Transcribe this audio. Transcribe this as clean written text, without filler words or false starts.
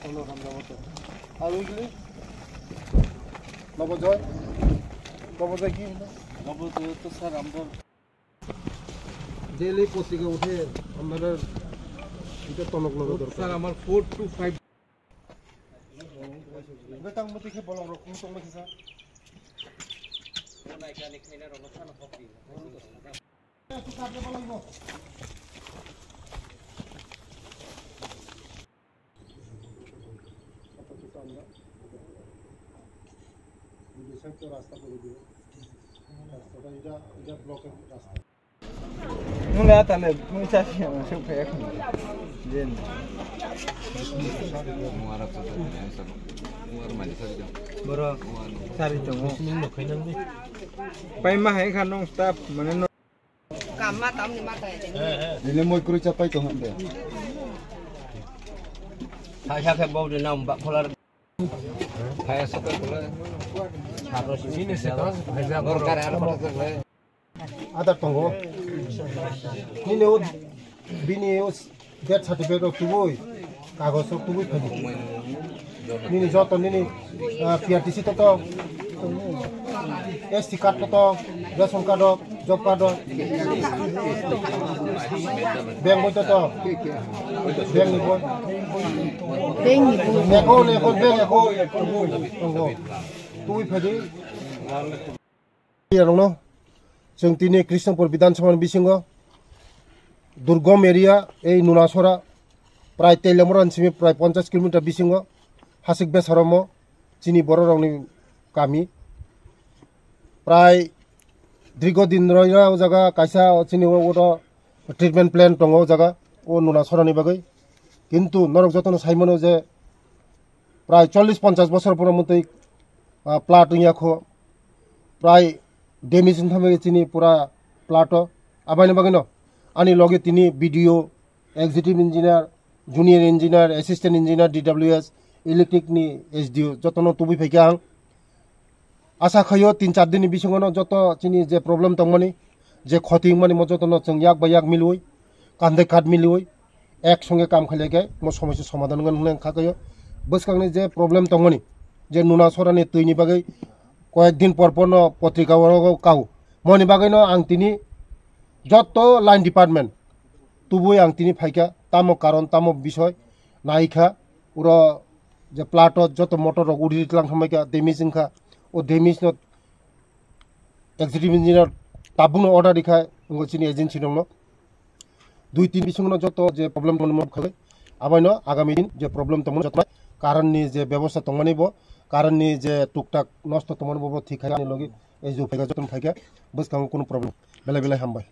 আর ওইগুলি নবজয় নবজয় কি নবজয় তো স্যার আমরা ডেইলি পত্রিকা উঠে আপনাদের এটা তনক নগর স্যার আমার 4 to 5 বেটাং মতে কি বলং রকম তো মতে স্যার ওনা এখানে খাইনার অবস্থা না হকি তো কাটে বলাইব রাস্তা করে দিব রাস্তাটা এটা ব্লকের রাস্তা Mulai tanda muncak yang supaya aku jen. Muarap saja, muar mandi saja. Bro, cari tunggu. Pai mah hai kanong staff mana no. Kamma tam ni mata ya. Ini mau kru capai tu hande. Hai siapa bau di nam bak polar. Hai siapa polar? Harus ini sekarang. Berkar ada polar sekali. Ada tunggu. Ini ud bini us death certificate tu boy. Kagos tu boy pagi. Ini jodoh ini PRTC tu ST card tu ration card job card bank boy tu bank ni boy. Bank ni boy. Neko bank neko tunggu. Tu boy pagi. Ya long no. जों दिनै कृष्णपुर विधानसभा बिसिंग दुर्गम area A नुनासरा प्राय तेलमर ओनसोलनि प्राय 50 kilometre बिसिंग हासिक बेसरम चिनि बर रंनि गामि प्राय दीर्घ दिन रया जागा कायसा चिनि ओडो ट्रिटमेंट प्लान दङ जागा ओ नुनासरानि बागै किन्तु नरक जतन साइमनो जे प्राय 40-50 बছর पुरा मते प्लाट याखो प्राय डैमेज थमे चिनी पूरा प्लाट आबाइन बागैनो आनी लगे तिनी BDO executive engineer junior engineer assistant engineer DWS electric नि एसडीओ जतनो तुबि फैका आं आशा खयो 3-4 दिन बिसिङनो जत चिनी जे प्रॉब्लम तंगमनि जे खति मनि म जतनो जों याक बा याक मिलुय कान्दे काट मिलुय एक संगे काम खालेगे म समस्या समाधान गन होन खाकयो बसखांनि जे प्रॉब्लम तंगमनि जे नुना सरानि तैनि बागै কয়েকদিন পরপর পত্রিকা কাউ মনি বাগাইনো আং তিনি যত লাইন ডিপার্টমেন্ট তুবুই আং তিনি ফাইকা তামো কারণ তামো বিষয় নাইখা উর যে প্লাট যত মোটর উড়িলাং সময়কা ডেমেজিংখা ও ডেমেজ এক্সিকিউটিভ ইঞ্জিনিয়ার তাবুনো অর্ডার দিখা চিনি এজেন্সি দङ 2-3 बिसिङनो যত যে প্রবলেম দङ খাবে আবাইনো আগামী দিন যে প্রবলেম দङ যত কারণনি যে ব্যবস্থা দङনিব কারণনি যে টুকটাক নষ্ট তোমার বব ঠিক আছে লগে এই যে ফাইকা যতন ফাইকা বস কোনো প্রবলেম বেলা বেলা হামবাই